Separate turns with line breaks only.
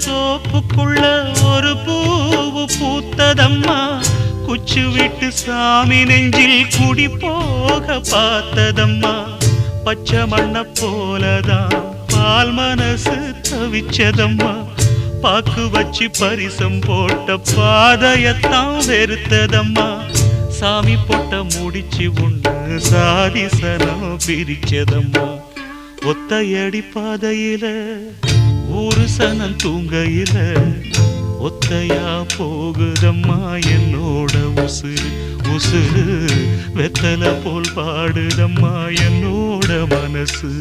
தோப்புக்குள்ள ஒரு பூவு பூத்ததம்மா, குச்சு விட்டு சாமி நெஞ்சில் குடி போக பார்த்ததம்மா. பச்சை மண்ண போலதான் பால் மனசு தவிச்சதம்மா, பாக்கு வச்சு பரிசம் போட்ட பாதையத்தான் வெறுத்ததம்மா. சாமி போட்ட முடிச்சு உண்டு சாதி சனம் பிரிச்சதம்மா. ஒத்தையடி பாதையில ஊரு சனம் தூங்கையில ஒத்தையா போகுதம்மா என்னோட உசுறு. உசுறு வெத்தலை போல் பாடுதம்மா என்னோட மனசு.